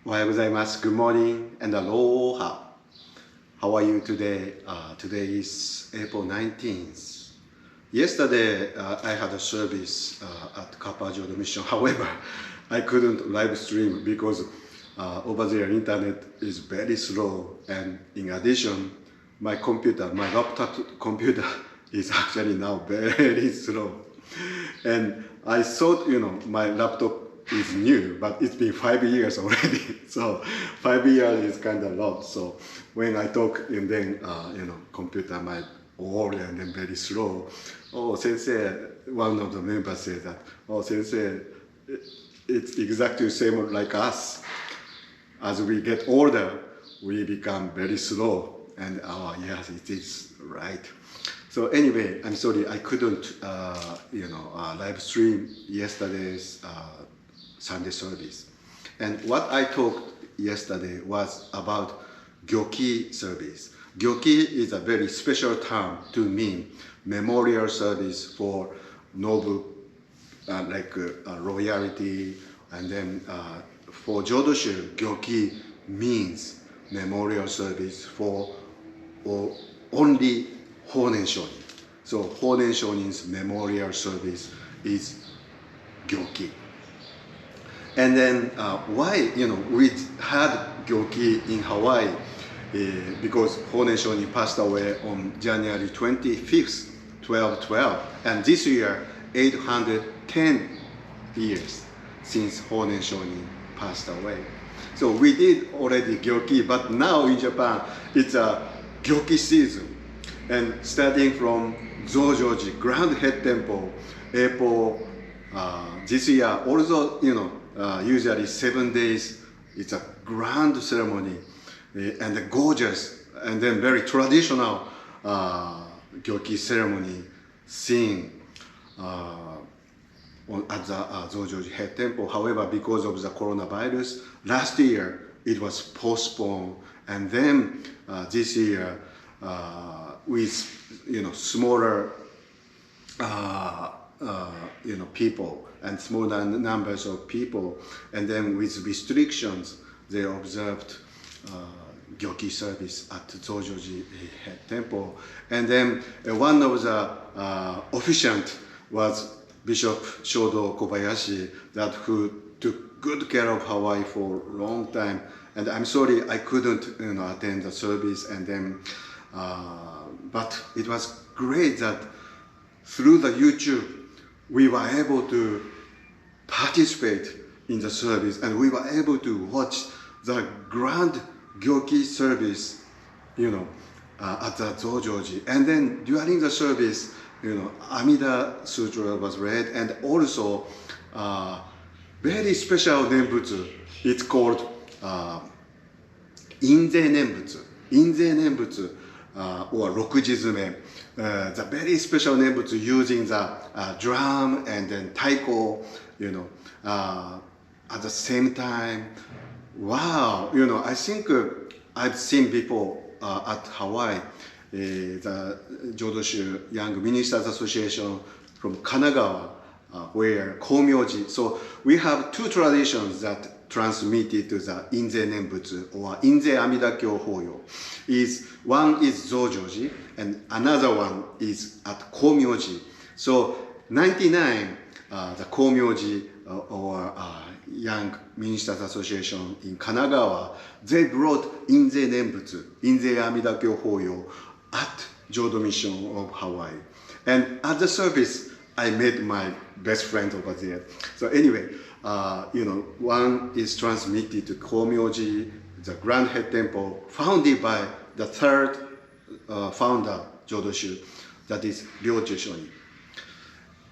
Ohayou gozaimasu. Good morning and aloha. How are you today? Today is April 19th. Yesterday, I had a service at Kappa Jodo Mission. However, I couldn't live stream because over there internet is very slow, and in addition, my laptop computer is actually now very slow. And I thought, my laptop is new, but it's been 5 years already. So 5 years is kind of a lot. So when I talk and then, computer might old and then very slow. Oh, sensei, one of the members said that, oh, sensei, it's exactly the same like us. As we get older, we become very slow. And yes, it is right. So anyway, I'm sorry I couldn't, live stream yesterday's Sunday service. And what I talked yesterday was about Gyoki service. Gyoki is a very special term to mean memorial service for noble, royalty, and then for Jodo, Gyoki means memorial service for only Honen Shonin. So Honen Shonin's memorial service is Gyoki. And then why, we had Gyoki in Hawaii because Honen Shonin passed away on January 25th, 1212. And this year, 810 years since Honen Shonin passed away. So we did already Gyoki, but now in Japan, it's a Gyoki season. And starting from Zojoji, Grand Head Temple, April this year, also, usually 7 days, it's a grand ceremony and gorgeous, and then very traditional Gyoki ceremony seen at the Zojoji Head Temple. However, because of the coronavirus, last year it was postponed, and then this year with smaller people and smaller numbers of people, and then with restrictions, they observed Gyoki service at Zojoji Head Temple. And then one of the officiant was Bishop Shodo Kobayashi, that who took good care of Hawaii for a long time. And I'm sorry I couldn't attend the service, and then but it was great that through the YouTube we were able to participate in the service, and we were able to watch the grand Gyoki service, at the Zojoji. And then during the service, Amida Sutra was read, and also very special Nembutsu. It's called Inzei Nembutsu. Inzei Nembutsu, or Rokujizume. The very special Nembutsu using the drum and then taiko, at the same time. Wow, I think I've seen people at Hawaii, the Jodo Young Ministers Association from Kanagawa, where Komyoji. So we have two traditions that transmitted to the Inzei Nembutsu, or Inzei Amida-kyo Hoyo. One is Zojoji, and another one is at Komyoji. So 99, the Komyoji, or Young Ministers Association in Kanagawa, they brought Inzei Nembutsu, Inzei Amida-kyo Hoyo, at Jodo Mission of Hawaii. And at the service, I met my best friend over there. So anyway, one is transmitted to Komyoji, the Grand Head Temple, founded by the third founder, Jodo, that is Ryoju Shonin,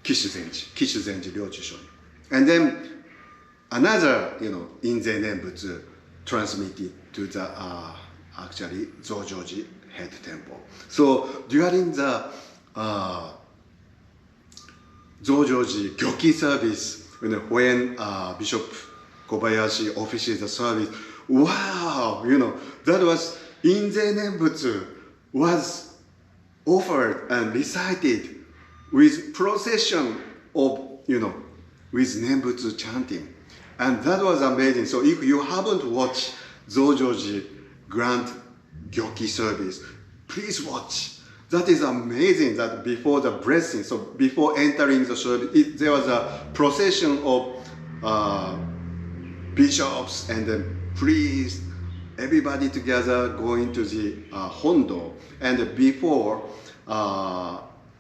Kishu Zenji Ryoju Shonin. And then another, Inzei Nembutsu transmitted to the actually Zojoji Head Temple. So during the Zojoji Gyoki service, when Bishop Kobayashi officiated the service, wow, that was Inzei Nembutsu was offered and recited with procession of, with Nembutsu chanting. And that was amazing. So if you haven't watched Zojoji Grand Gyoki service, please watch. That is amazing that before the blessing, so before entering the service, there was a procession of bishops and then priests, everybody together going to the Hondo. And before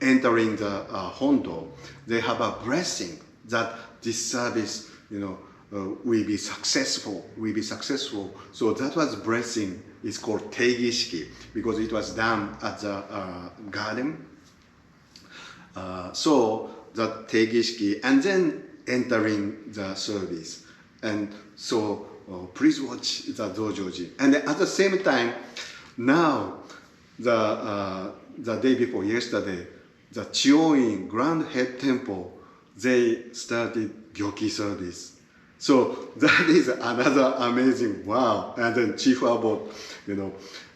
entering the Hondo, they have a blessing that this service, will be successful, So that was blessing. It's called Teigishiki because it was done at the garden. So that Teigishiki and then entering the service. And so please watch the Zojoji. And at the same time, now the day before yesterday, the Chionin Grand Head Temple, they started Gyoki service. So that is another amazing wow. And then Chief Abbot,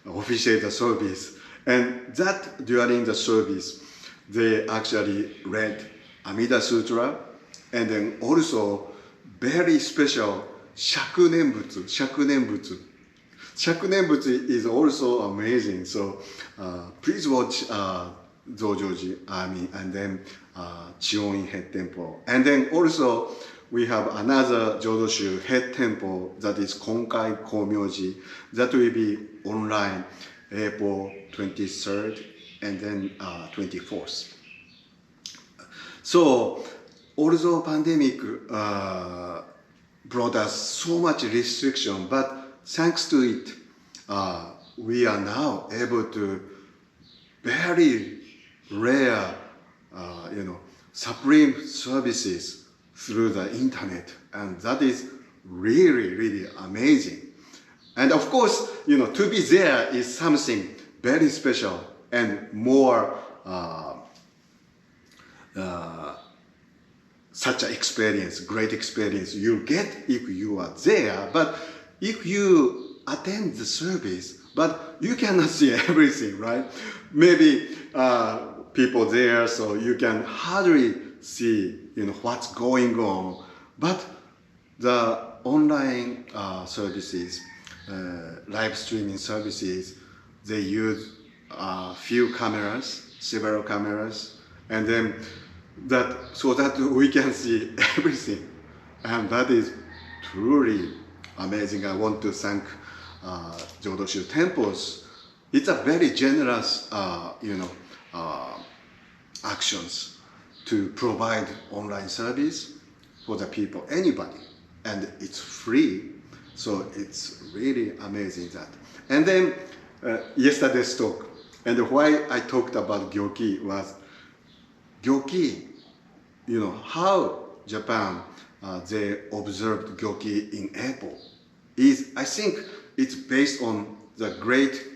officiate the service. And that during the service, they actually read Amida Sutra and then also very special Shaku-Nenbutsu. Shaku-Nenbutsu is also amazing. So please watch Zojoji, and then Chionin Head Temple. And then also we have another Jodo Head Temple that is Konkai Komyoji. That will be online April 23rd and then 24th. So although pandemic brought us so much restriction, but thanks to it, we are now able to very rare, supreme services through the internet, and that is really, really amazing. And of course, to be there is something very special and more such an experience, great experience you get if you are there. But if you attend the service, but you cannot see everything, right? Maybe people there, so you can hardly see, what's going on. But the online services, live streaming services, they use few cameras, several cameras, and then so that we can see everything. And that is truly amazing. I want to thank Jodo temples. It's a very generous, actions to provide online service for the people, anybody, and it's free. So it's really amazing that. And then yesterday's talk, and why I talked about Gyoki was Gyoki, how Japan they observed Gyoki in April is, I think it's based on the great,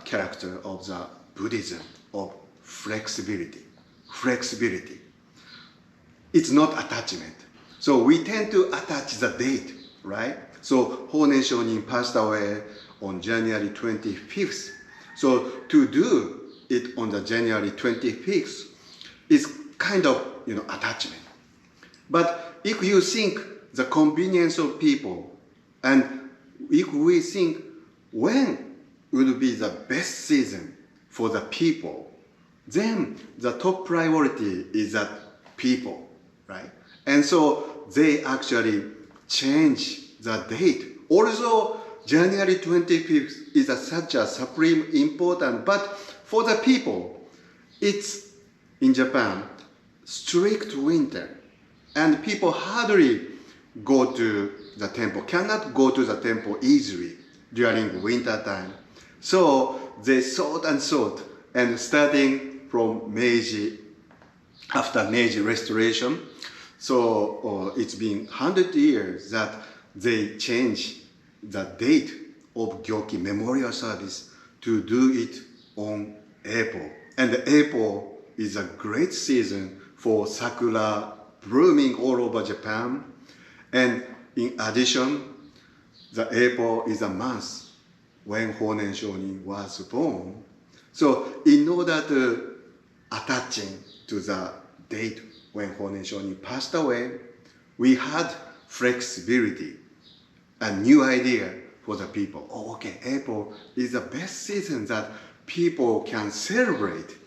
character of the Buddhism of flexibility. It's not attachment. So we tend to attach the date, right? So Honen Shonin passed away on January 25th. So to do it on the January 25th is kind of, attachment. But if you think the convenience of people, and if we think when would be the best season for the people, then the top priority is that people, right? And so they actually change the date. Also, January 25th is such a supreme important, but for the people, it's in Japan, strict winter, and people hardly go to the temple, cannot go to the temple easily during winter time. So they sought, and starting from Meiji, after Meiji restoration, so it's been 100 years that they changed the date of Gyoki memorial service to do it on April. And April is a great season for sakura blooming all over Japan. And in addition, the April is a month when Honen Shonin was born. So in order to attaching to the date when Honen Shonin passed away, we had flexibility and new idea for the people. Oh, okay, April is the best season that people can celebrate,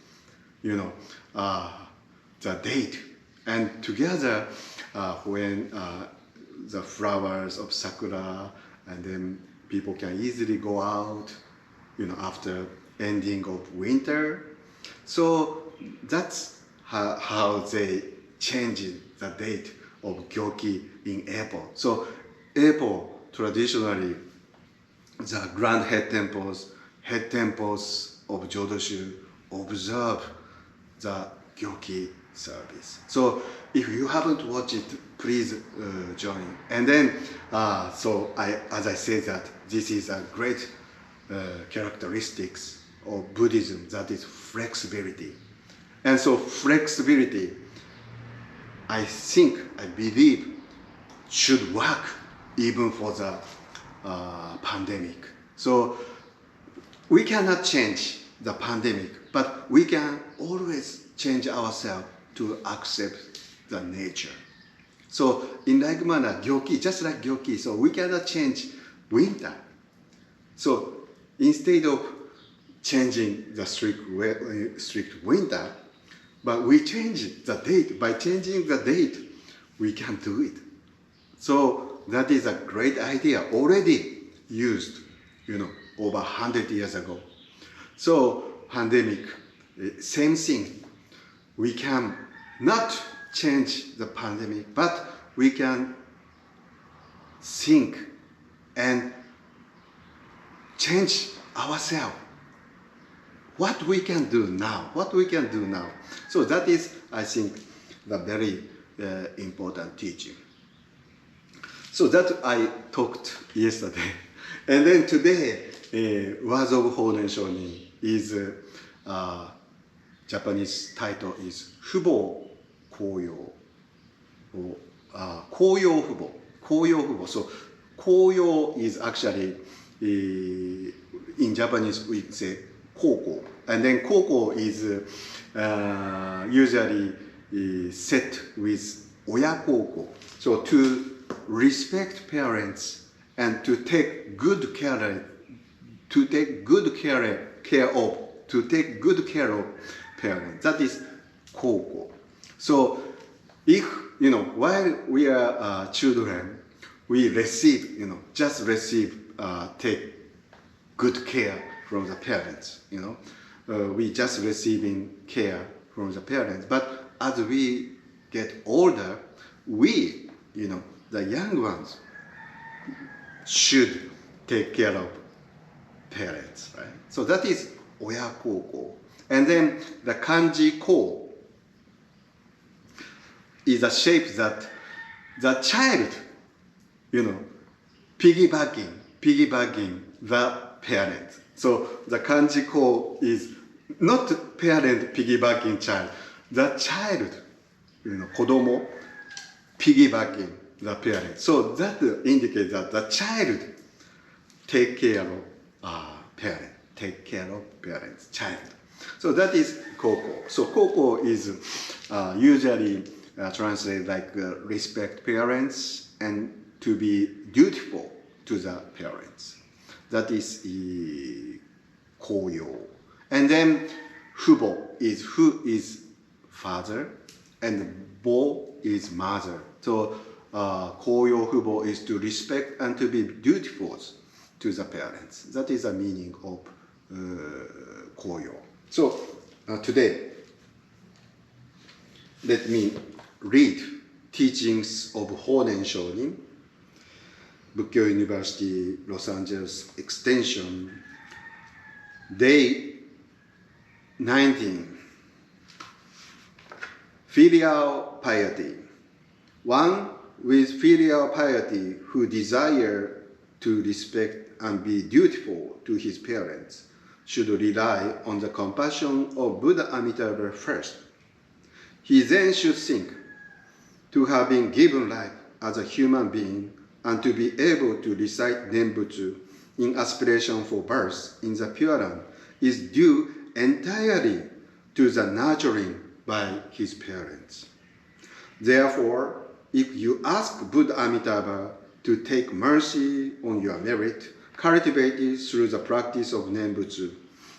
the date. And together, when the flowers of sakura, and then people can easily go out, after ending of winter. So that's how they changed the date of Gyoki in April. So April, traditionally, the grand head temples of Jodo observe the Gyoki service. So if you haven't watched it, please join. And then, as I said, that this is a great characteristics of Buddhism, that is flexibility. And so flexibility, I believe, should work even for the pandemic. So we cannot change the pandemic, but we can always change ourselves to accept the nature. So in like manner, Gyoki, just like Gyoki, so we cannot change winter. So instead of changing the strict winter, but we change the date. By changing the date, we can do it. So that is a great idea, already used, over 100 years ago. So pandemic, same thing. We can not change the pandemic, but we can think and change ourselves. What we can do now. So that is, I think, the very important teaching. So that I talked yesterday. And then today, Words of Honen Shonin is, Japanese title is Fubo Koyo. Koyo Fubo. So Koyo is actually, in Japanese we say Koko. And then Koko is usually set with Oya Koko. So to respect parents and to take good care of parents. That is Koko. So if, while we are children, we receive, take good care from the parents, we just receiving care from the parents. But as we get older, we, the young ones, should take care of parents, right? So that is Oya Koko. And then the kanji ko is a shape that the child, piggybacking the parent. So the kanji ko is not parent piggybacking child. The child, kodomo, piggybacking the parent. So that indicates that the child take care of parents, child. So that is Koko. So Koko is usually translated like respect parents and to be dutiful to the parents. That is Koyo. And then Fubo is who is father and Bo is mother. So Koyo Fubo is to respect and to be dutiful to the parents. That is the meaning of Koyo. So today, let me read teachings of Honen Shonin, Bukkyo University, Los Angeles Extension, Day 19. Filial Piety. One with filial piety who desire to respect and be dutiful to his parents should rely on the compassion of Buddha Amitabha first. He then should think to have been given life as a human being and to be able to recite Nembutsu in aspiration for birth in the Pure Land is due entirely to the nurturing by his parents. Therefore, if you ask Buddha Amitabha to take mercy on your merit, cultivated through the practice of Nembutsu,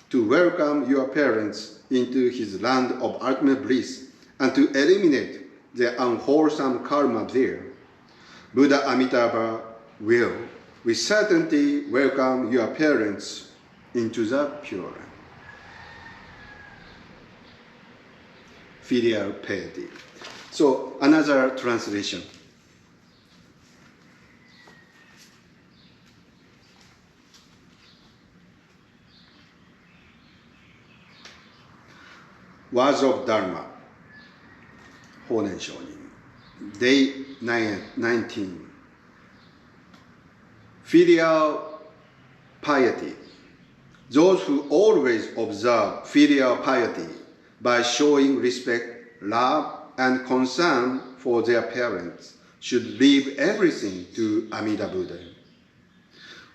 to welcome your parents into his land of ultimate bliss, and to eliminate the unwholesome karma there, Buddha Amitabha will with certainty welcome your parents into the Pure Land. Filial Piety. So another translation. Words of Dharma. Honen Shonin. Day 19. Filial piety. Those who always observe filial piety by showing respect, love, and concern for their parents should leave everything to Amida Buddha.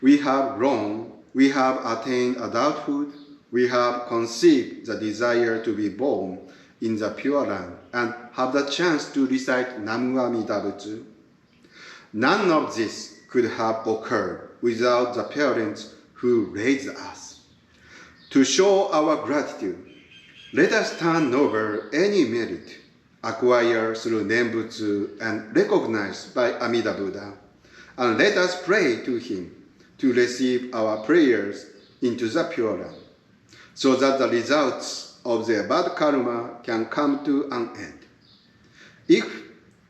We have grown, we have attained adulthood, we have conceived the desire to be born in the Pure Land and have the chance to recite Nembutsu. None of this could have occurred without the parents who raised us. To show our gratitude, let us turn over any merit acquired through Nembutsu and recognized by Amida Buddha, and let us pray to him to receive our prayers into the Pure Land, so that the results of their bad karma can come to an end. If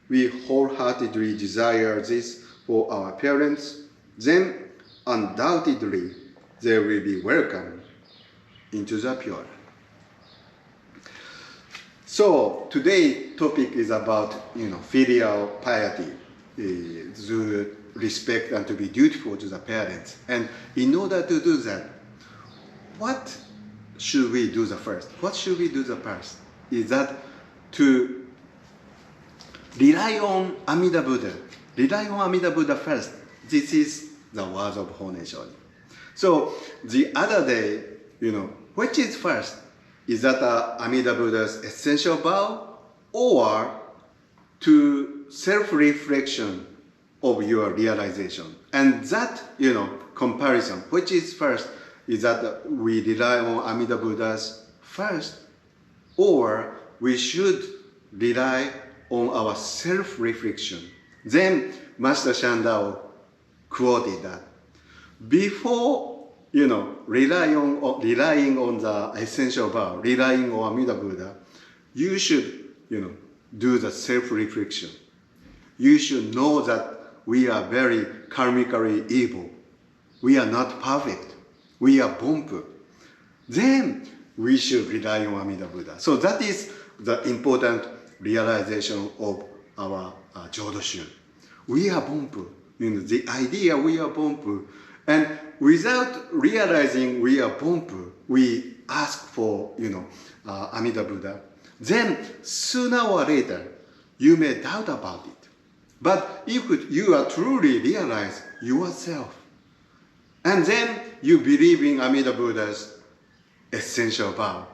we wholeheartedly desire this for our parents, then undoubtedly they will be welcomed into the Pure Land. So today's topic is about filial piety, to respect and to be dutiful to the parents. And in order to do that, what should we do the first? What should we do the first? Is that to rely on Amida Buddha. Rely on Amida Buddha first. This is the words of Honen Shonin. So the other day, which is first? Is that Amida Buddha's essential vow, or to self-reflection of your realization? And that, comparison, which is first, is that we rely on Amida Buddha's first, or we should rely on our self-reflection. Then Master Shandao quoted that before relying on the essential vow, relying on Amida Buddha, you should do the self-reflection. You should know that we are very karmically evil. We are not perfect. We are Bonpu. Then we should rely on Amida Buddha. So that is the important realization of our Jodo Shun. We are Bonpu. The idea we are Bonpu. And without realizing we are Bonpu, we ask for Amida Buddha. Then sooner or later, you may doubt about it. But if you are truly realize yourself, and then you believe in Amida Buddha's essential vow,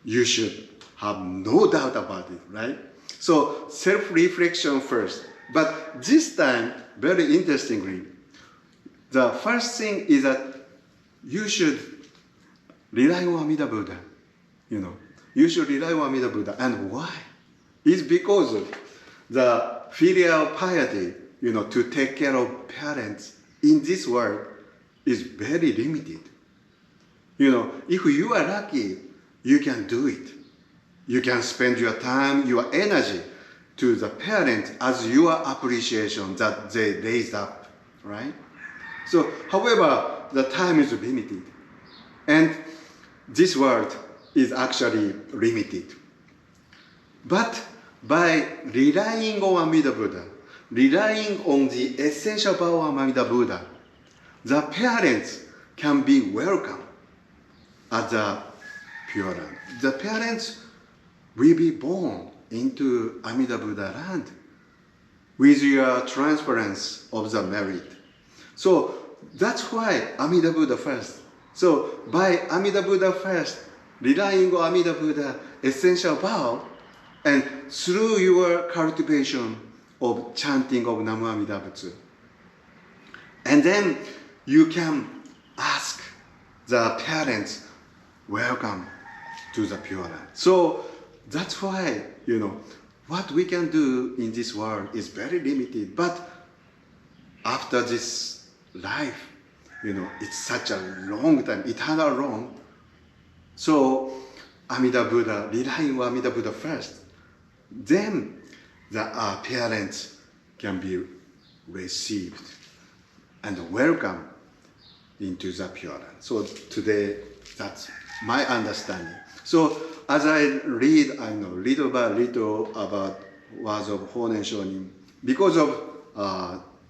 you should have no doubt about it, right? So self-reflection first. But this time, very interestingly, the first thing is that you should rely on Amida Buddha. You should rely on Amida Buddha. And why? It's because the filial piety, to take care of parents in this world is very limited. If you are lucky, you can do it. You can spend your time, your energy to the parents as your appreciation that they raised up, right? So, however, the time is limited. And this world is actually limited. But by relying on Amida Buddha, relying on the essential power of Amida Buddha, the parents can be welcome at the Pure Land. The parents will be born into Amida Buddha land with your transference of the merit. So that's why Amida Buddha first. So by Amida Buddha first, relying on Amida Buddha essential vow, and through your cultivation, of chanting of Nembutsu. And then you can ask the parents, welcome to the Pure Land. So that's why, what we can do in this world is very limited. But after this life, it's such a long time, eternal long. So Amida Buddha, relying on Amida Buddha first, then the parents can be received and welcome into the Pure Land. So today, that's my understanding. So as I read, I know little by little about words of Honen Shonin, because of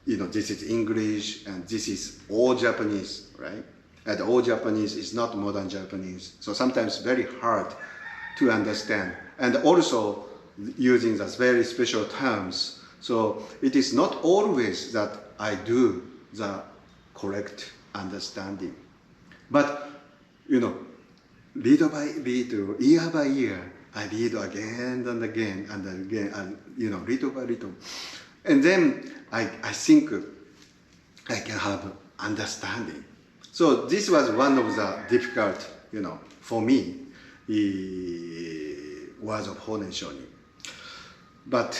this is English and this is all Japanese, right? And all Japanese is not modern Japanese, so sometimes very hard to understand. And also using those very special terms, so it is not always that I do the correct understanding. But, little by little, year by year, I read again and again and again, and little by little. And then I think I can have understanding. So this was one of the difficult, for me, words of Honen Shonin. But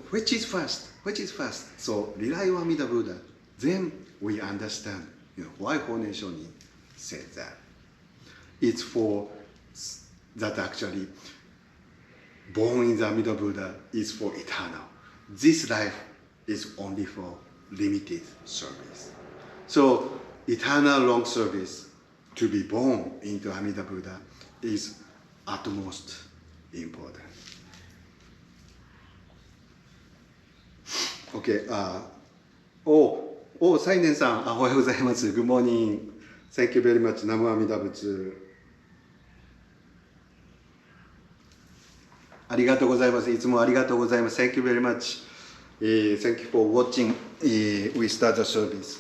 which is first? So rely on Amida Buddha. Then we understand, why Honen Shonin said that. It's for that actually born in the Amida Buddha is for eternal. This life is only for limited service. So eternal long service to be born into Amida Buddha is utmost important. Okay. Sainen-san, おはようございます。Good morning. Thank you very much. 南無阿弥陀仏。ありがとうございます。いつもありがとうございます。Thank you very much. Thank you for watching. We start the service.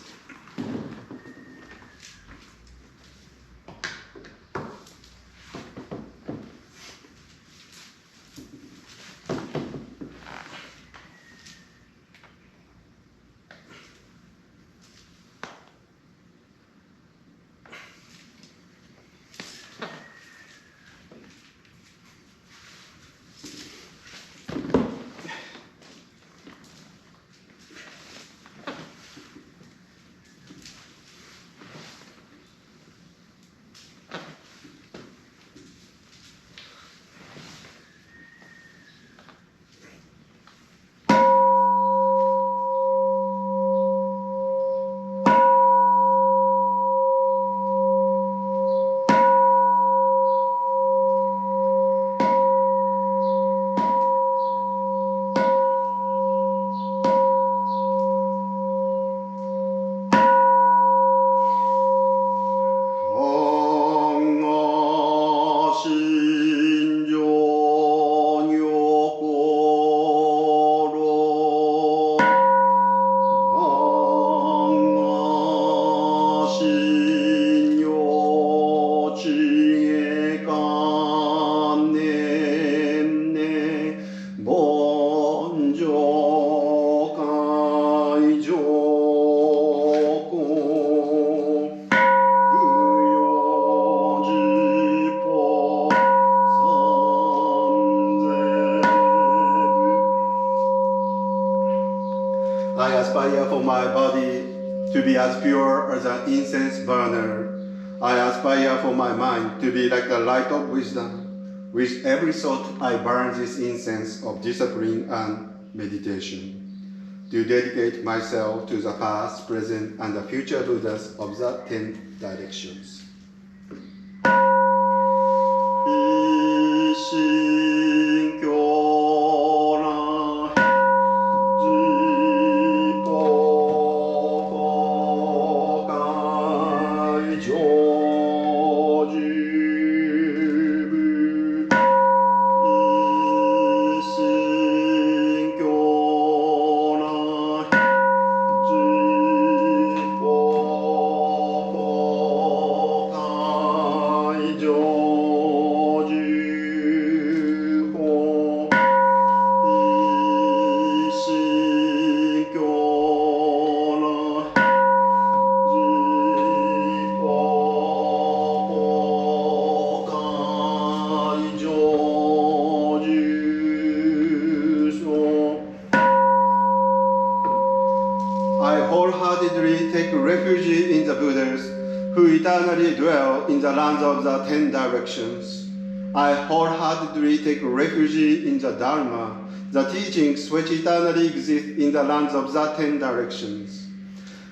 I aspire for my body to be as pure as an incense burner. I aspire for my mind to be like the light of wisdom. With every thought, I burn this incense of discipline and meditation to dedicate myself to the past, present, and the future Buddhas of the 10 directions. wholeheartedly take refuge in the Buddhas, who eternally dwell in the lands of the 10 directions. I wholeheartedly take refuge in the Dharma, the teachings which eternally exist in the lands of the 10 directions.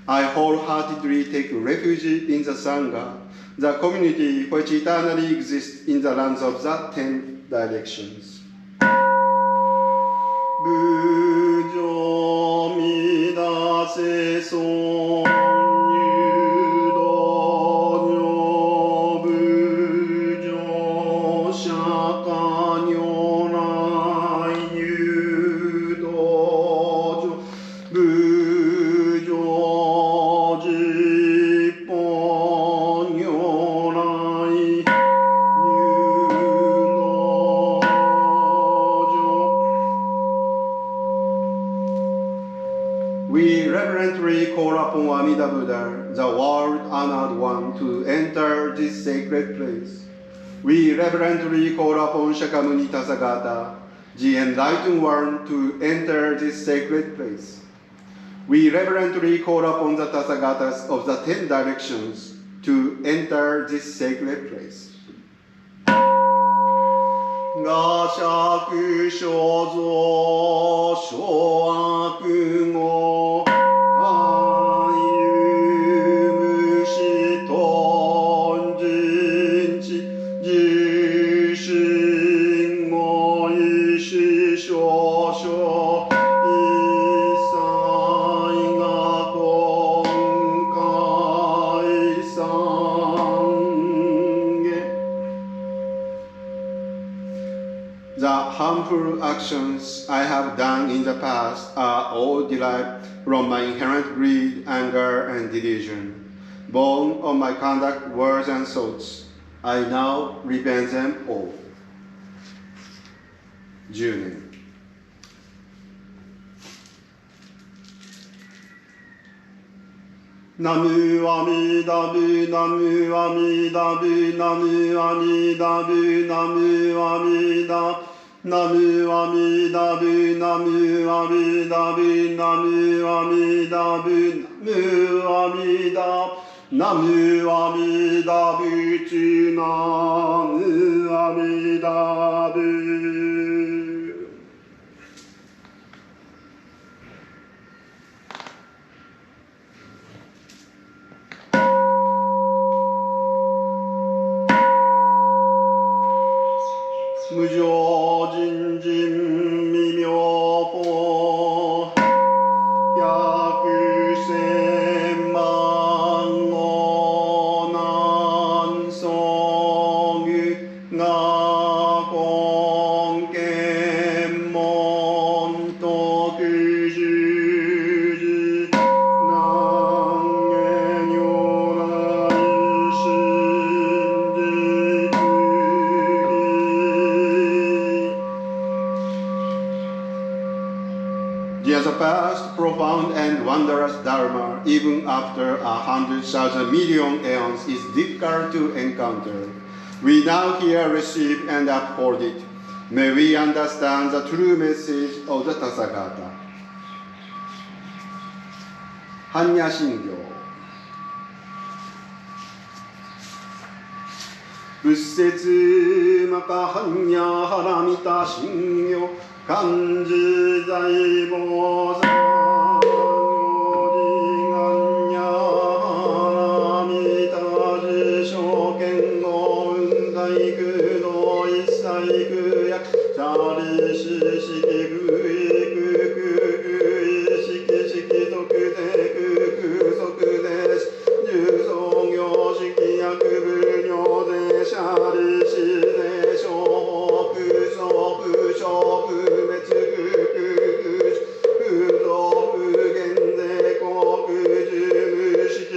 I wholeheartedly take refuge in the Sangha, the community which eternally exists in the lands of the 10 directions. Bujo midase son yudo nyo bujo shaka nyorai yudo bujo jippon nyorai We reverently call upon Amida Buddha, the world-honored one, to enter this sacred place. We reverently call upon Shakyamuni Tathagata, the enlightened one, to enter this sacred place. We reverently call upon the Tathagatas of the 10 directions to enter this sacred place. Gashaku shozo shoaku go ayumu shiton jinchi jishin go ishi shosho isai ga konkai sange. The harmful actions I have done in the past are all derived from my inherent greed, anger, and delusion. Born of my conduct, words, and thoughts, I now repent them all. Chionin. Namu Amida Bu, Namu Amida Bu, Namu Amida Bu, Namu Amida, Namu Amida Bu, Namu Amida Bu, Namu Amida Bu, Namu Amida, Namu Amida Butsu, Namu Amida Bu. 무조 진진 미묘보 야구센 망고 난성유 나공깨몬 또그주지 There's a vast, profound, and wondrous Dharma, even after 100,000 million aeons, is difficult to encounter. We now here receive and uphold it. May we understand the true message of the Tathagata. Hanya Shingyo. 仏説また般若波羅蜜多心経漢字財宝三如理願や波羅蜜多事証券語運大空道一切空薬シャリシ式空意空空意式式特定空空即定重創業式薬部尿税シャリシ税小法空小空小空滅空道無限税航空事務式無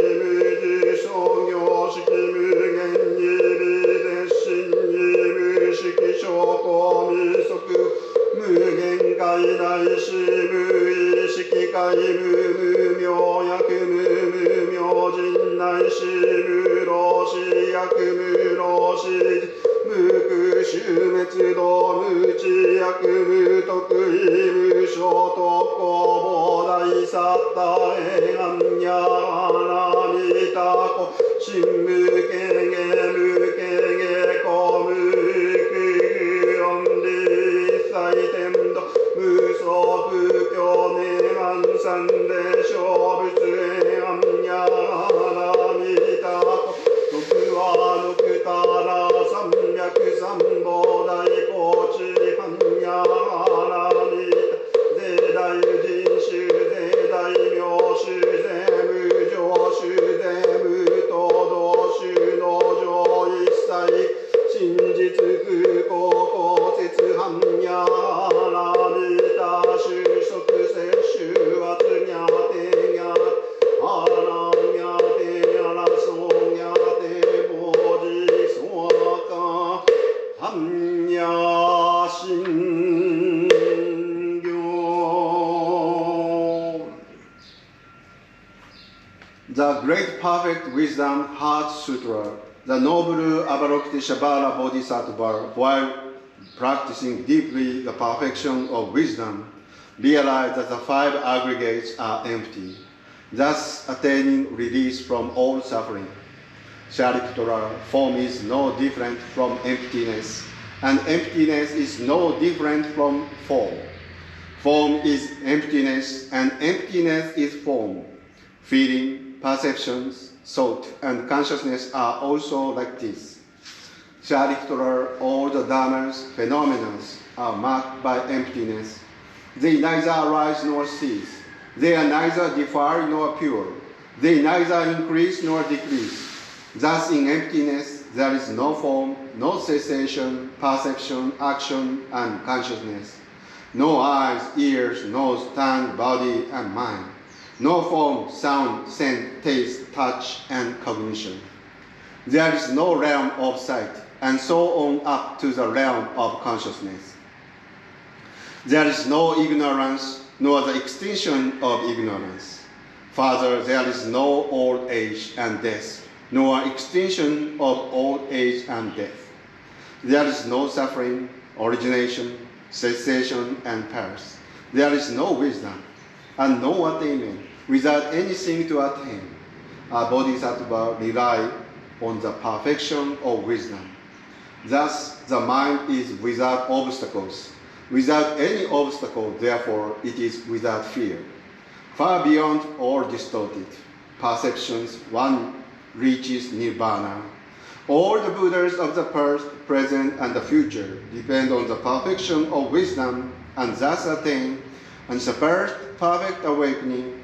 事商業式無限二微絶心二無式証拠未足無限界内視無意識界無明薬無明人内視無老死薬無老死無空終滅道無知薬無得意無償特攻膨大サタエガンヤナミタコシンムケゲムケゲコムクヨンリサイテンド無ソ不教ネガンサンデショブツエガンヤナミタコ徳は六タラ三百三宝大高知般ヤナミタ税大人種税大名種税無常種税無東道種の上一切真実空港公説般ヤナミタ種食摂取圧ニャテニャアナニャテアラソニャテボジソワカ般ヤシンThe Great Perfect Wisdom Heart Sutra, the noble Avalokiteshvara Bodhisattva, while practicing deeply the perfection of wisdom, realized that the five aggregates are empty, thus attaining release from all suffering. Shariputara, form is no different from emptiness, and emptiness is no different from form. Form is emptiness, and emptiness is form. Feeling, perceptions, thought, and consciousness are also like this. Shariputara, all the dharmas, phenomena, are marked by emptiness. They neither arise nor cease. They are neither defiled nor pure. They neither increase nor decrease. Thus in emptiness there is no form, no cessation, perception, action, and consciousness. No eyes, ears, nose, tongue, body, and mind. No form, sound, scent, taste, touch, and cognition. There is no realm of sight, and so on up to the realm of consciousness. There is no ignorance, nor the extinction of ignorance. Further, there is no old age and death, nor extinction of old age and death. There is no suffering, origination, cessation, and past. There is no wisdom, and no attainment without anything to attain. A bodhisattva rely on the perfection of wisdom. Thus, the mind is without obstacles. Without any obstacle, therefore, it is without fear. Far beyond all distorted perceptions, one reaches nirvana. All the Buddhas of the past, present, and the future depend on the perfection of wisdom and thus attain and surpass perfect awakening.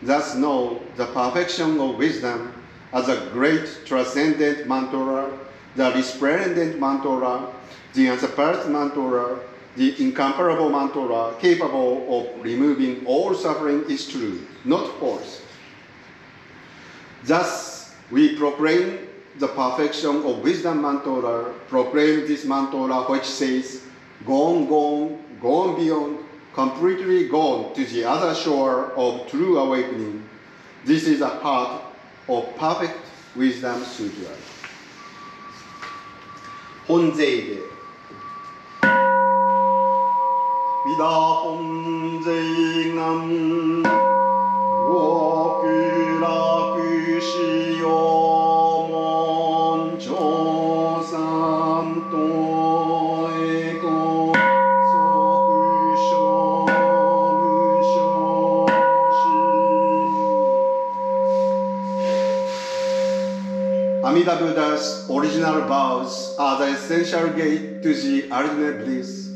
Thus know the perfection of wisdom as a great transcendent mantra, the resplendent mantra, the unsurpassed mantra, the incomparable mantra, capable of removing all suffering is true, not false. Thus, we proclaim the perfection of wisdom mantra, proclaim this mantra which says, gone, gone, gone beyond, completely gone to the other shore of true awakening. This is the heart of perfect wisdom sutra. 本税で皆本税願極楽しよう門長さんとえこ即所無所心 Amida Buddha's original vows are the essential gate to the ultimate bliss.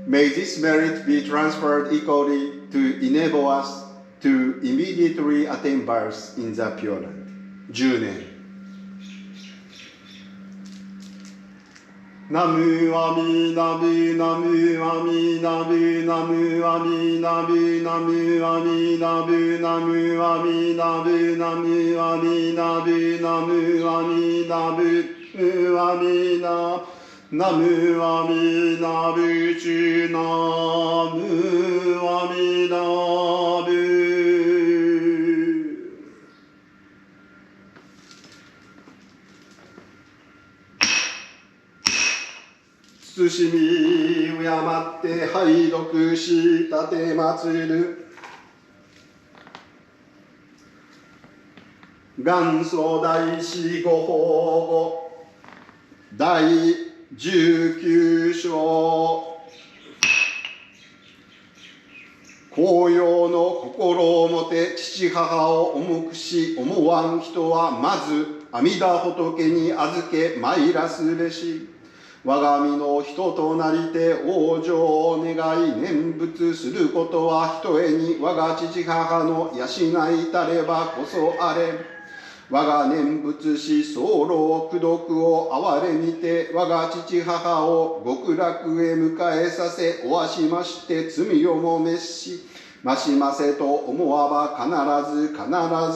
May this merit be transferred equally to enable us to immediately attain birth in the Pure Land. 10年 Namu Ami Namu Namu Ami Namu Namu Ami Namu Namu Ami Namu Namu Ami Namu Namu Ami Namu Namu Ami Namu Ami Namu Namu Ami Namu Chu Namu Ami Namu 慎み敬って拝読し立てまつる元祖大師ご法語第19章。公用の心をもて父母を重くし思わん人はまず阿弥陀仏に預け参らすべし。我が身の人となりて往生を願い念仏することはひとえに我が父母の養いたればこそあれ。我が念仏し僧侶功徳を憐れみて我が父母を極楽へ迎えさせおわしまして罪をも滅しましませと思わば必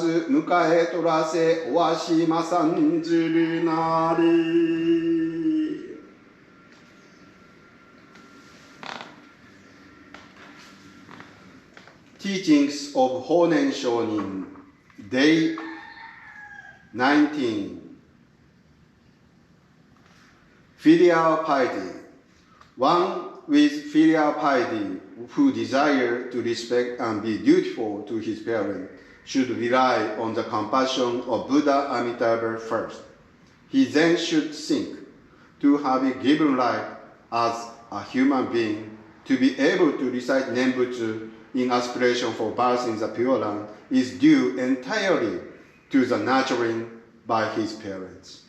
ず迎え取らせおわしまさんずるなり。Teachings of Honen Shonin, Day 19. Filial Piety. One with filial piety who desire to respect and be dutiful to his parents should rely on the compassion of Buddha Amitabha first. He then should think to have been given life as a human being, to be able to recite Nembutsu in aspiration for birth in the Pure Land is due entirely to the nurturing by his parents.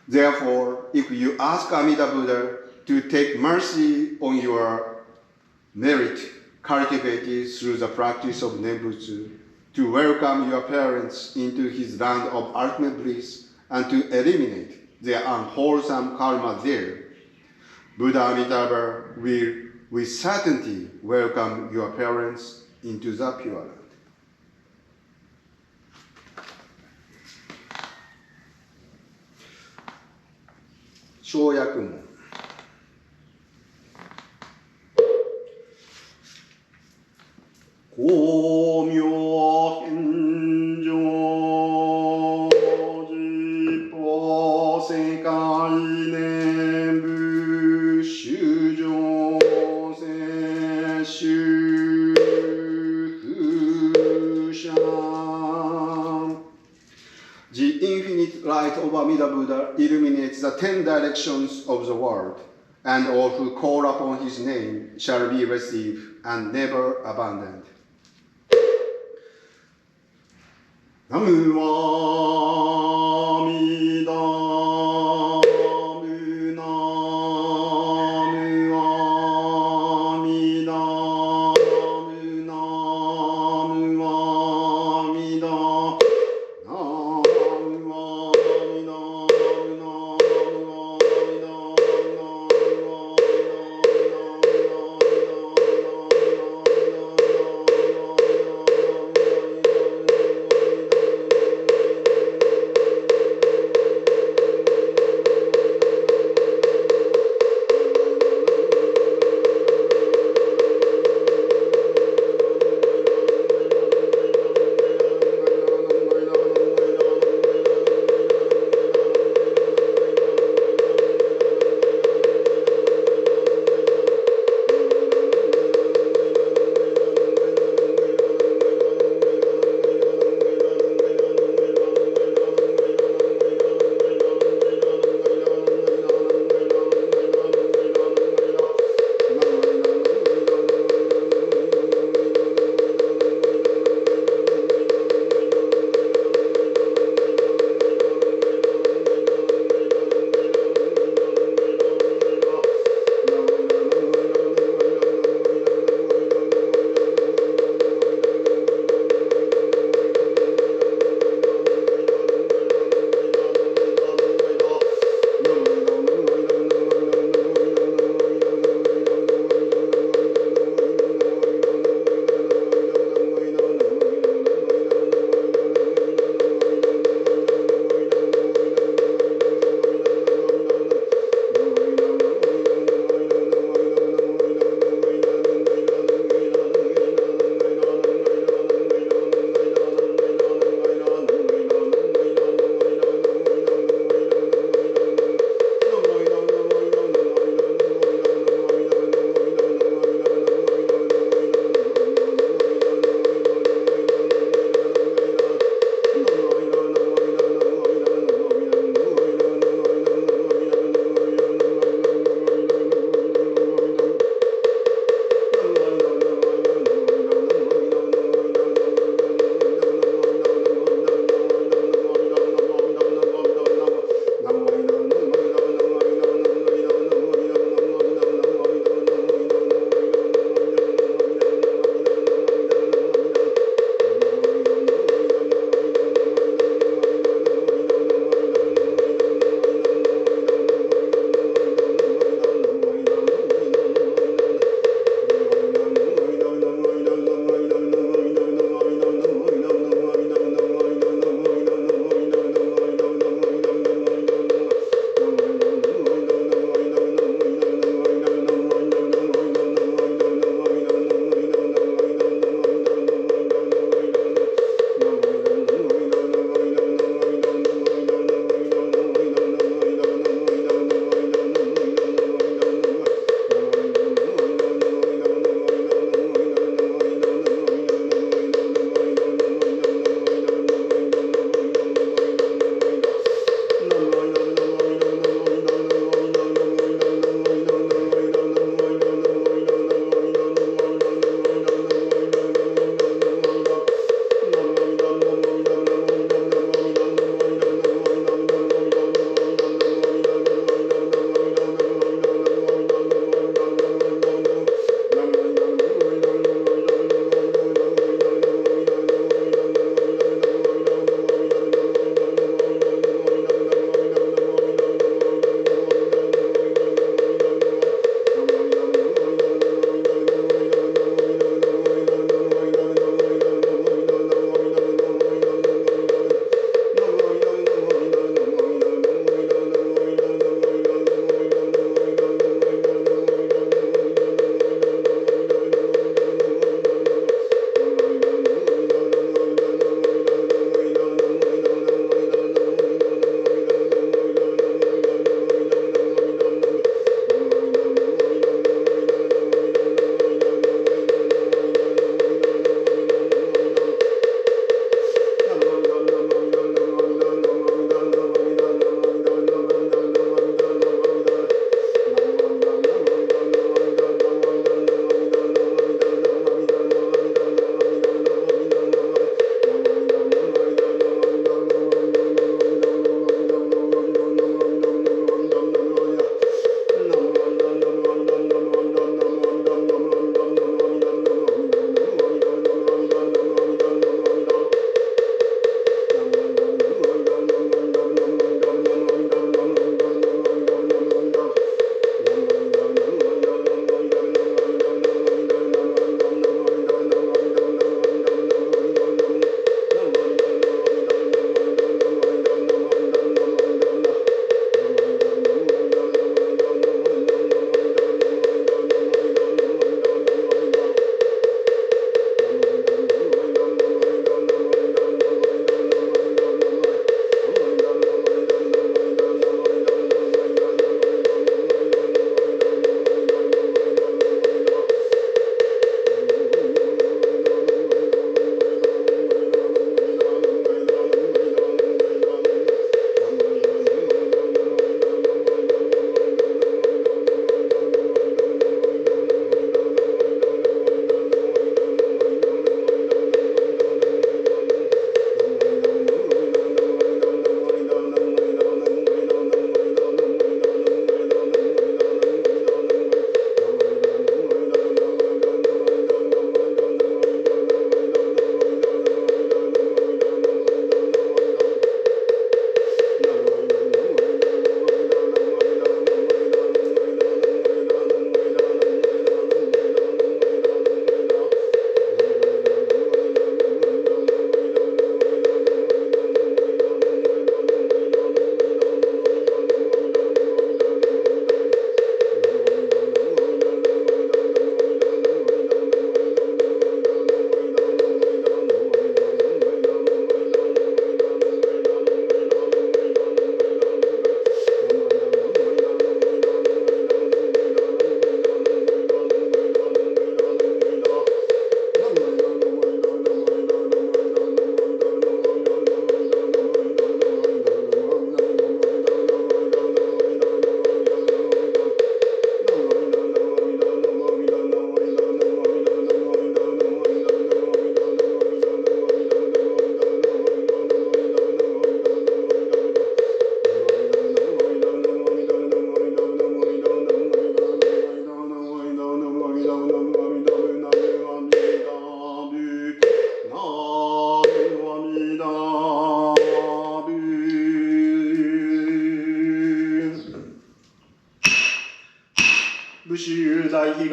Therefore, if you ask Amida Buddha to take mercy on your merit cultivated through the practice of Nembutsu, to welcome your parents into his land of ultimate bliss, and to eliminate their unwholesome karma there, Buddha Amitabha will with certainty welcome your parents into the Pure Land. 小訳文。光明返上実法世界念仏修上世修福者 The infinite light of Amida Buddha illuminates the 10 directions of the world, and all who call upon his name shall be received and never abandoned. ナムアミダムナムアミダムナムアミダナムアミダ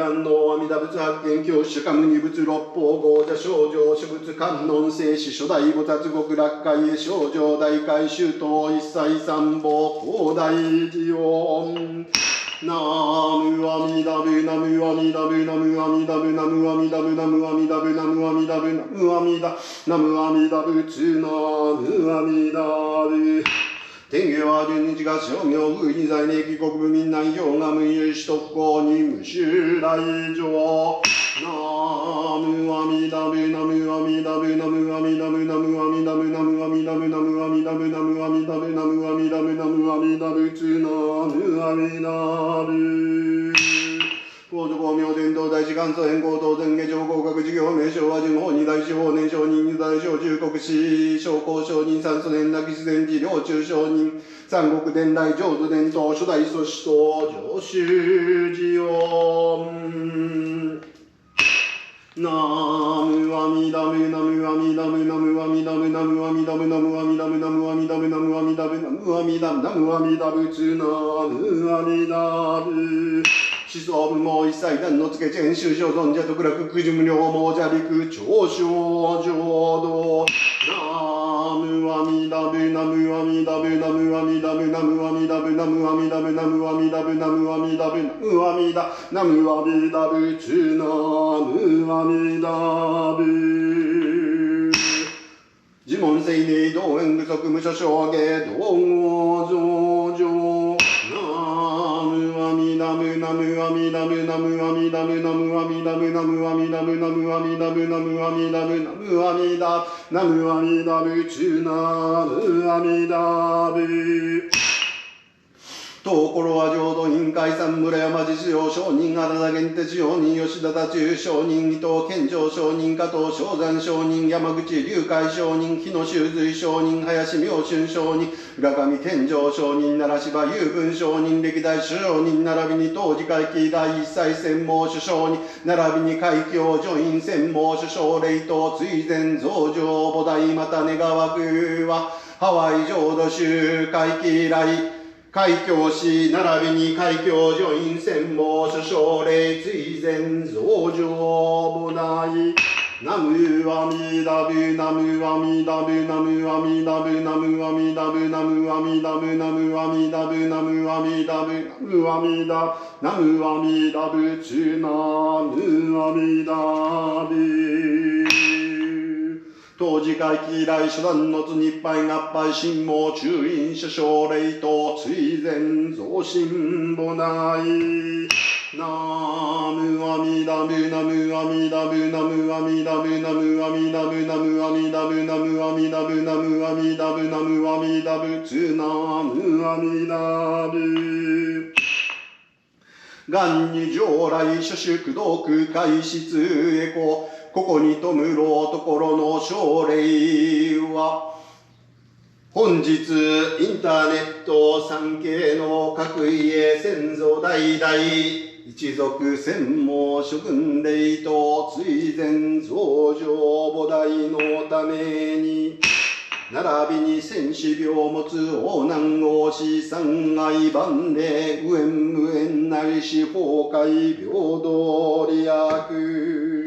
観音、阿弥陀仏発見、教師、釈迦牟尼仏、六法、豪者、少女、諸仏、観音、聖子、初代菩薩、極楽界へ、少女、大海、周到、一切三宝、広大寺音。ナムアミダブナムアミダブナムアミダブナムアミダブナムアミダブナムアミダブナムアミダナムアミダブツナムアミダブ天下は十日が正明宮二在年帰国部民南洋が無有首特攻に無襲来上ナムアミダブナムアミダブナムアミダブナムアミダブナムアミダブナムアミダブナムアミダブナムアミダブナムアミダブツナムアミダブ高度公明伝道大士元祖変更等前下上合格事業名称は順法二大司法年承認二大小中国史商工承認三祖年亡き自然寺領中承認三国伝来浄土伝統初代祖師と上州寺音ナムアミダブナムアミダブナムアミダブナムアミダブナムアミダブナムアミダブナムアミダブナムアミダブナムアミダブツナムアミダブ思想部も一切断のつけチェン修正尊者特楽九十無量網者陸長小浄土ナムアミダブナムアミダブナムアミダブナムアミダブナムアミダブナムアミダブナムアミダブナムアミダナムアミダブツナムアミダブ自問性に同縁不足無所証下同合上上ナムアミダブナムアミダブナムアミダブナムアミダブナムアミダブナムアミダブナムアミダブナムアミダナムアミダブツナムアミダブ東ころは浄土院海山村山寺使用承認荒田源鉄承認吉田達中承認伊藤健丈承認加藤正山承認山口龍海承認日野修随承認林明春承認浦上健丈承認奈良柴雄文承認歴代主承認並びに当時会期第一切専門首相に並びに海峡助院専門首相霊東追善増上菩提また願わくはハワイ浄土州会期以来海峡市並びに海峡助院専門首相霊追善増上菩提ナムアミダブナムアミダブナムアミダブナムアミダブナムアミダブナムアミダブナムアミダブナムアミダナムアミダブツナムアミダブ当時会期以来初段のつ日配合配神毛中院首相霊と追善増進母内ナムアミダブナムアミダブナムアミダブナムアミダブナムアミダブナムアミダブナムアミダブナムアミダブツナムアミダブ元に上来諸宿道空海室へここに弔ろうところの奨励は本日インターネット三系の各家先祖代々一族専門諸君霊と追善増上菩提のために並びに戦死病を持つ王難王子三愛万礼無縁無縁なりし崩壊平等利悪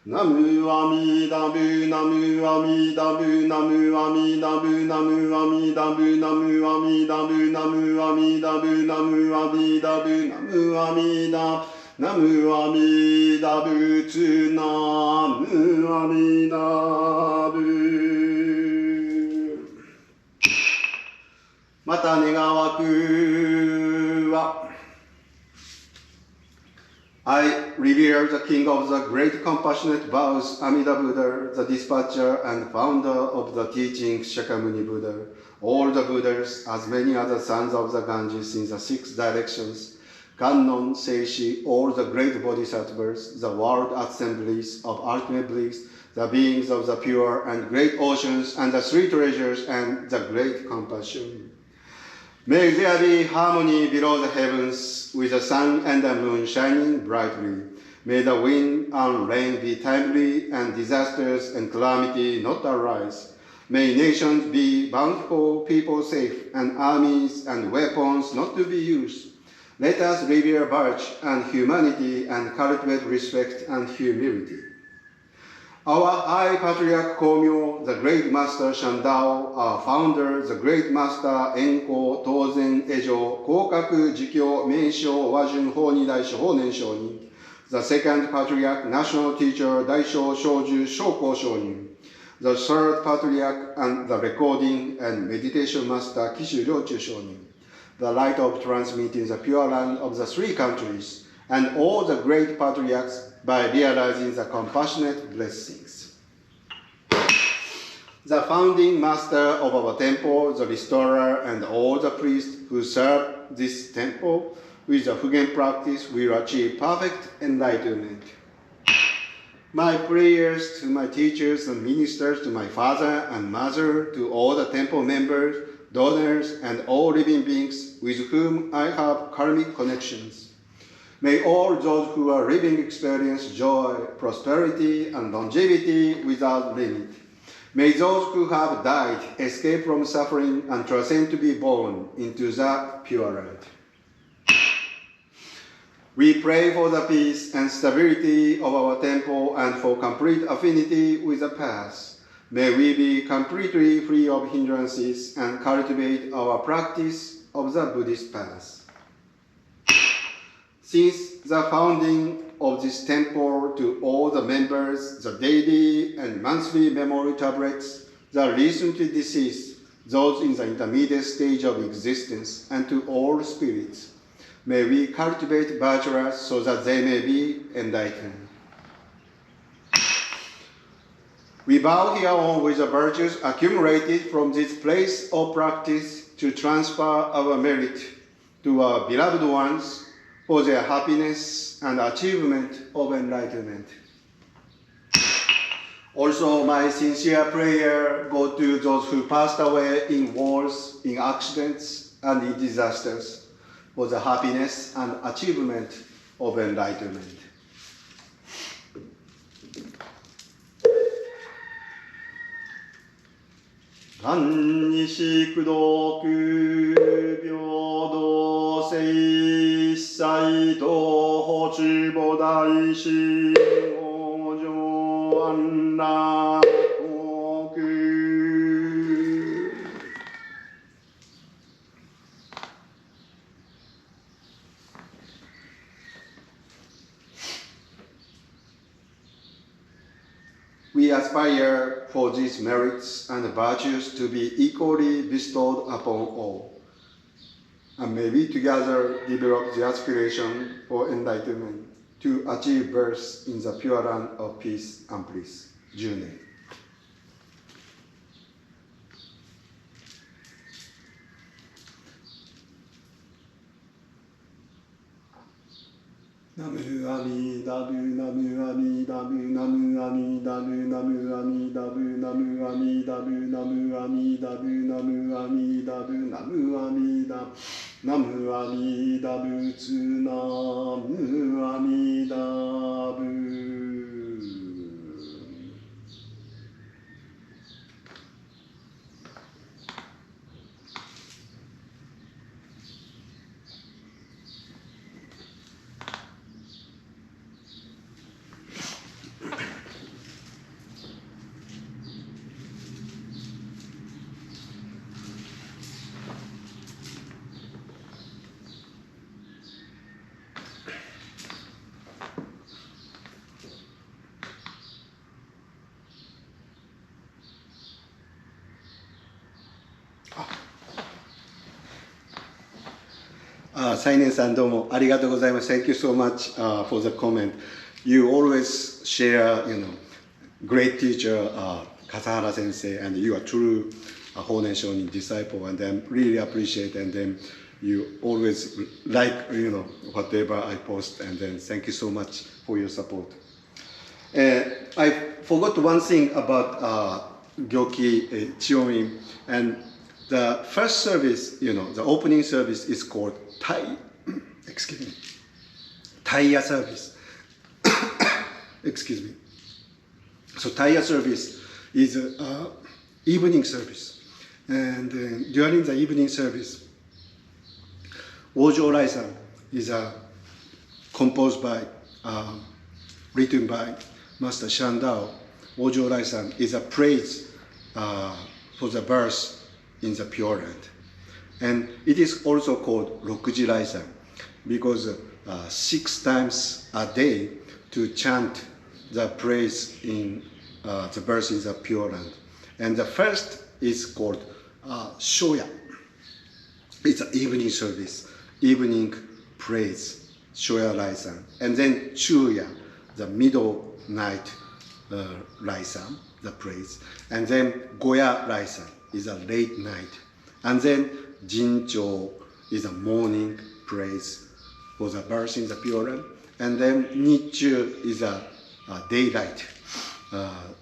ナムアミダブナムアミダブナムアミダブナムアミダブナムアミダブナムアミダブナムアミダブナムアミダナムアミダブツナムアミダブまた願わくはI revere the King of the Great Compassionate Vows, Amida Buddha, the dispatcher and founder of the teaching Shakyamuni Buddha, all the Buddhas, as many other sons of the Ganges in the six directions, Kannon, Seishi, all the great bodhisattvas, the world assemblies of ultimate bliss, the beings of the pure and great oceans, and the three treasures and the great compassion. May there be harmony below the heavens, with the sun and the moon shining brightly. May the wind and rain be timely, and disasters and calamity not arise. May nations be bountiful, people safe, and armies and weapons not to be used. Let us revere virtue and humanity and cultivate respect and humility. Our High Patriarch Komyo, the Great Master Shandao, our founder, the Great Master Enko, Tozen, Ejo, Kokaku, Jikyo, Meisho, Wajun, Honi, Daisho, Honen Shonin, the Second Patriarch, National Teacher, Daisho, Shoju, Shoko Shonin, the Third Patriarch and the Recording and Meditation Master, Kishu Ryochu Shonin, the light of transmitting the pure land of the three countries, and all the great patriarchs by realizing the compassionate blessings. The founding master of our temple, the restorer, and all the priests who serve this temple with the Fugen practice will achieve perfect enlightenment. My prayers to my teachers and ministers, to my father and mother, to all the temple members, donors, and all living beings with whom I have karmic connections. May all those who are living experience joy, prosperity, and longevity without limit. May those who have died escape from suffering and transcend to be born into the pure light. We pray for the peace and stability of our temple and for complete affinity with the past. May we be completely free of hindrances and cultivate our practice of the Buddhist path. Since the founding of this temple, to all the members, the daily and monthly memory tablets, the recently deceased, those in the intermediate stage of existence, and to all spirits, may we cultivate virtues so that they may be enlightened. We bow here on with the virtues accumulated from this place of practice to transfer our merit to our beloved ones for their happiness and achievement of enlightenment. Also, my sincere prayer goes to those who passed away in wars, in accidents, and in disasters for the happiness and achievement of enlightenment. Gannishi kudoku byodo sei sai to hochi bodai shi ojo anna koku. We aspire for these merits and virtues to be equally bestowed upon all, and may we together develop the aspiration for enlightenment to achieve birth in the pure land of peace and bliss. Junen. Namu Amidabu, Namu Amidabu, Namu Amidabu, Namu Amidabu, Namu Amidabu, Namu Amidabu, Namu Amidabu, Namu Amidabu, Namu Amidabu, Namu Amidabu. Sainen-san, どうもありがとうございます。Thank you so much for the comment. You always share, great teacher, Kasahara Sensei, and you are true Honen Shonin disciple, and then really appreciate, and then you always like, whatever I post, and then thank you so much for your support. I forgot one thing about Gyoki Chionin, and the first service, the opening service is called Taiya service. Excuse me. So Taiya service is evening service, and during the evening service, OjoRaisan is composed by, written by Master Shandao. OjoRaisan is a praise for the birth in the Pure Land. And it is also called Rokuji Raisan because 6 times a day to chant the praise in the birth in the Pure Land. And the first is called Shoya. It's an evening service, evening praise, Shoya Raisan. And then Chuya, the middle night Raisan, the praise. And then Goya Raisan is a late night. And then Jincho is a morning praise for the birth in the Pure Land. And then Nichu is a daylight,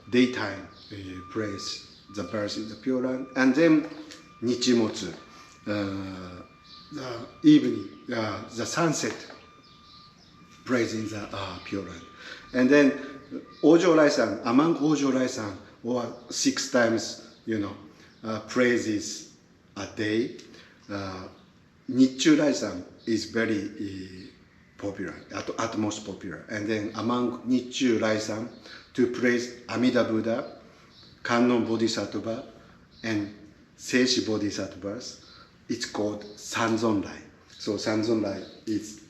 daytime praise, the birth in the Pure Land. And then Nichimotsu, the evening, the sunset praise in the Pure Land. And then OjoRaisan, among OjoRaisan, or 6 times, praises a day. Nichu Raisan is very popular, at most popular. And then among Nichu Raisan, to praise Amida Buddha, Kannon Bodhisattva, and Seishi Bodhisattvas, it's called Sanzonrai. So Sanzonrai is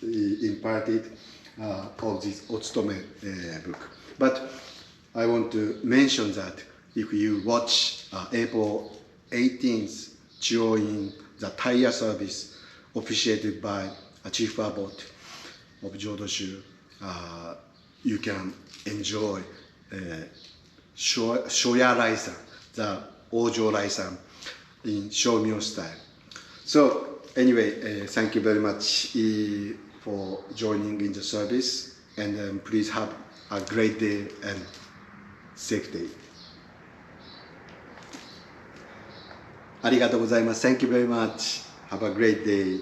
imparted of this Otsutome book. But I want to mention that if you watch April 18th Chionin, the Taya service officiated by a chief abbot of Jodo, you can enjoy Shoya Raisan, the OjoRaisan in Shomyo style. So anyway, thank you very much for joining in the service, and please have a great day and safe day. ありがとうございます。Thank you very much. Have a great day.